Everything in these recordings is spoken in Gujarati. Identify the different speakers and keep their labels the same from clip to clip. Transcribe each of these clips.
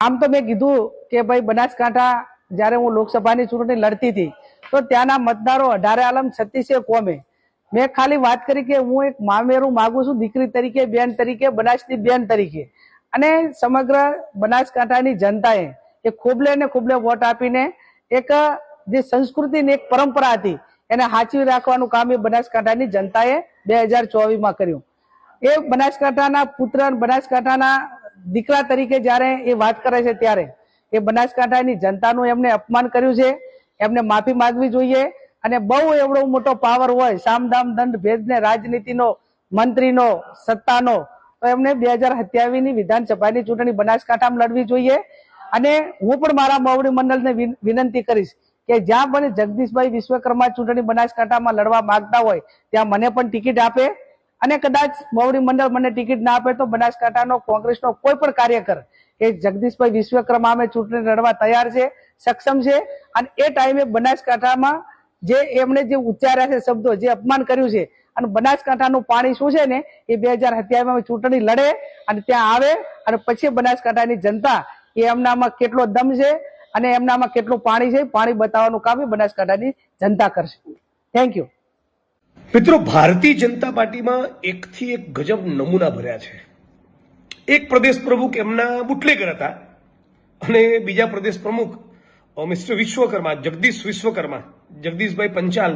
Speaker 1: આમ તો મેં કીધું કે ભાઈ બનાસકાંઠા જ્યારે હું લોકસભાની ચૂંટણી લડતી હતી તો ત્યાંના મતદારો 18 આલમ 36 કોમે મેં ખાલી વાત કરી કે હું એક મામેરું માગું છું, દીકરી તરીકે, બેન તરીકે, બનાસની બેન તરીકે, અને સમગ્ર બનાસકાંઠાની જનતાએ એ ખોબલે ને ખોબલે વોટ આપીને એક જે સંસ્કૃતિ ને એક પરંપરા હતી એને સાચવી રાખવાનું કામ એ બનાસકાંઠાની જનતાએ 2024માં કર્યું. એ બનાસકાંઠાના પુત્ર, બનાસકાંઠાના દીકરા તરીકે જ્યારે એ વાત કરે છે ત્યારે એ બનાસકાંઠાની જનતાનું એમને અપમાન કર્યું છે. એમને માફી માંગવી જોઈએ. અને બહુ એવડો મોટો પાવર હોય, સામદામ દંડ ભેદ ને રાજનીતિનો, મંત્રીનો, સત્તાનો, તો એમને 2027ની વિધાનસભાની ચૂંટણી બનાસકાંઠામાં લડવી જોઈએ. અને હું પણ મારા મોવડી મંડળને વિનંતી કરીશ કે જ્યાં પણ જગદીશભાઈ વિશ્વકર્મા ચૂંટણી બનાસકાંઠામાં લડવા માંગતા હોય ત્યાં મને પણ ટિકિટ આપે. અને કદાચ મોવડી મંડળ મને ટિકિટ ના આપે તો બનાસકાંઠાનો કોંગ્રેસનો કોઈ પણ કાર્યકર કે જગદીશભાઈ વિશ્વકર્મા અમે ચૂંટણી લડવા તૈયાર છે, સક્ષમ છે. અને એ ટાઈમે બનાસકાંઠામાં જે એમણે જે ઉચ્ચાર્યા છે શબ્દો, જે અપમાન કર્યું છે, અને બનાસકાંઠાનું પાણી શું છે ને એ 2027માં ચૂંટણી લડે અને ત્યાં આવે અને પછી બનાસકાંઠાની જનતા એ એમનામાં કેટલો દમ છે અને એમનામાં કેટલું પાણી છે, પાણી બતાવવાનું કામ એ બનાસકાંઠાની જનતા કરશે. Thank you.
Speaker 2: મિત્રો, ભારતીય જનતા પાર્ટીમાં એકથી એક ગજબ નમૂના ભર્યા છે. એક પ્રદેશ પ્રમુખ એમના બુટલેગર હતા અને બીજા પ્રદેશ પ્રમુખ મિસ્ટર વિશ્વકર્મા, જગદીશ વિશ્વકર્મા, જગદીશભાઈ પંચાલ,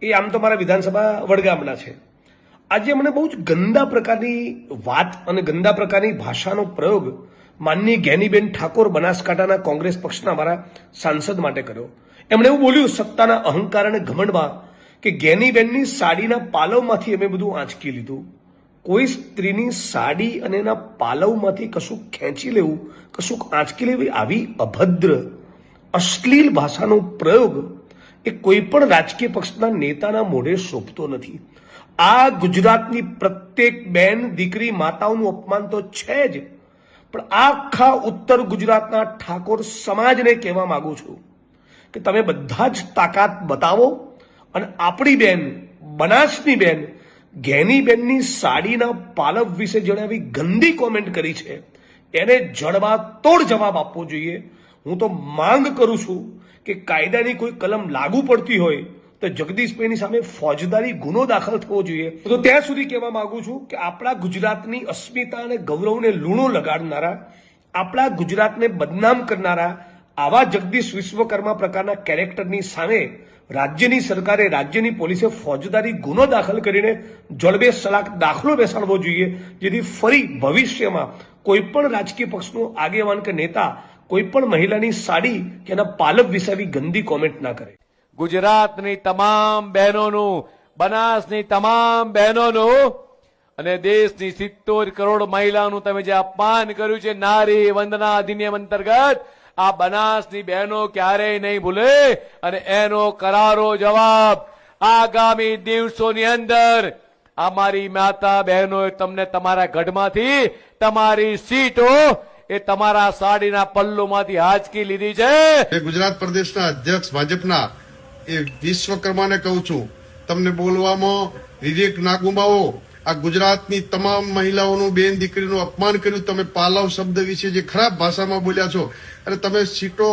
Speaker 2: એ આમ તો મારા વિધાનસભા વડગામના છે. આજે મને બહુ જ ગંદા પ્રકારની વાત અને ગંદા પ્રકારની ભાષાનો પ્રયોગ માનનીય જ્ઞાનીબેન ઠાકોર, બનાસકાંઠાના કોંગ્રેસ પક્ષના મારા સાંસદ માટે કર્યો. એમણે એવું બોલ્યું સત્તાના અહંકાર અને ઘમંડમાં કે જ્ઞાનીબેનની સાડીના પાલવમાંથી અમે બધું આંચકી લીધું. કોઈ સ્ત્રીની સાડી અને એના પાલવમાંથી કશું ખેંચી લેવું, કશું આંચકી લેવી, આવી અભદ્ર અશ્લીલ ભાષાનો પ્રયોગ એ કોઈ પણ રાજકીય પક્ષના નેતાના મોઢે શોભતો નથી. આ ગુજરાતની પ્રત્યેક બેન, દીકરી, માતાઓનું અપમાન તો છે જ, પણ આખા ઉત્તર ગુજરાતના ઠાકોર સમાજને કહેવા માંગુ છું કે તમે બધા જ તાકાત બતાવો અને આપણી બેન, બનાસની બેન, જ્ઞાનીબેનની સાડીના પાલવ વિશે જેણે આવી ગંદી કોમેન્ટ કરી છે એને જડબાતોડ જવાબ આપવો જોઈએ. હું તો માંગ કરું છું કે કાયદાની કોઈ કલમ લાગુ પડતી હોય તો જગદીશભાઈની સામે ફોજદારી ગુનો દાખલ થવો જોઈએ. તો ત્યાં સુધી કહેવા માંગુ છું કે આપણા ગુજરાતની અસ્મિતા અને ગૌરવને લૂણો લગાડનારા, આપણા ગુજરાતને બદનામ કરનારા આવા જગદીશ વિશ્વકર્મા પ્રકારના કેરેક્ટરની સામે રાજ્યની સરકારે, રાજ્યની પોલીસે ફોજદારી ગુનો દાખલ કરીને જડબે સલાક દાખલો બેસાડવો જોઈએ, જેથી ફરી ભવિષ્યમાં કોઈ પણ રાજકીય પક્ષનો આગેવાન કે નેતા કોઈ પણ મહિલાની સાડી કે એના પાલવ વિશે આવી ગંદી કોમેન્ટ ના કરે.
Speaker 3: ગુજરાતની તમામ બહેનોનું, બનાસની તમામ બહેનોનું અને દેશની 70 કરોડ મહિલાઓનું તમે જે અપમાન કર્યું છે નારી વંદના અધિનિયમ અંતર્ગત, આ બનાસની બહેનો ક્યારેય નહીં ભૂલે અને એનો કરારો જવાબ આગામી દિવસોની અંદર અમારી માતા બહેનોએ તમને તમારા ગઢમાંથી તમારી સીટો એ તમારા સાડીના પલ્લુમાંથી હાંચકી લીધી છે.
Speaker 4: ગુજરાત પ્રદેશના અધ્યક્ષ ભાજપના એ વિશ્વકર્માને કહું છું, તમને બોલવામાં વિવેક ના ગુમાવો. આ ગુજરાતની તમામ મહિલાઓનું, બેન દીકરીનું અપમાન કર્યું. તમે પાલવ શબ્દ વિશે જે ખરાબ ભાષામાં બોલ્યા છો અને તમે સીટો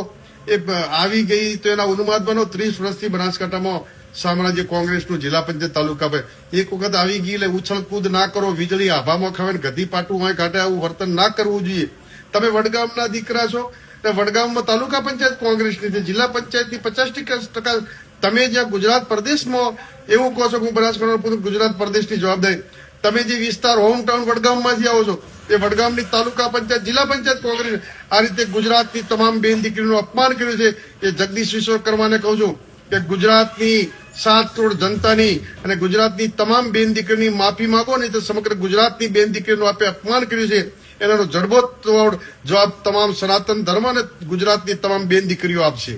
Speaker 4: એ આવી ગઈ તો એના ઉન્માદ બનો. 30 વર્ષથી બનાસકાંઠામાં સામ્રાજ્ય કોંગ્રેસનું જિલ્લા પંચાયત તાલુકા પર એક વખત આવી ગઈ એટલે ઉછળ કૂદ ના કરો, વીજળી આભામાં ખાવે ગધી પાટું હોય કાઢે, આવું વર્તન ના કરવું જોઈએ. તમે વડગામના દીકરા છો અને વડગામમાં તાલુકા પંચાયત કોંગ્રેસની છે, જિલ્લા પંચાયતની 50% તમે જ્યાં ગુજરાત પ્રદેશમાં એવું કહો છો કે હું બનાસકાંઠા ગુજરાત પ્રદેશની જવાબદારી, તમે જે વિસ્તાર હોમટાઉન વડગામમાંથી આવો છો એ વડગામની તાલુકા પંચાયત, જિલ્લા પંચાયત કોંગ્રેસ આ રીતે ગુજરાતની તમામ બેન દીકરીનું અપમાન કર્યું છે. એ જગદીશ વિશ્વકર્માને કહું છું કે ગુજરાતની 7 કરોડ જનતાની અને ગુજરાતની તમામ બેન દીકરીની માફી માંગો, નહીં તો સમગ્ર ગુજરાતની બેન દીકરીનું આપે અપમાન કર્યું છે એનો જડબોતોડ જવાબ તમામ સનાતન ધર્મ અને ગુજરાતની તમામ બેન દીકરીઓ આપશે.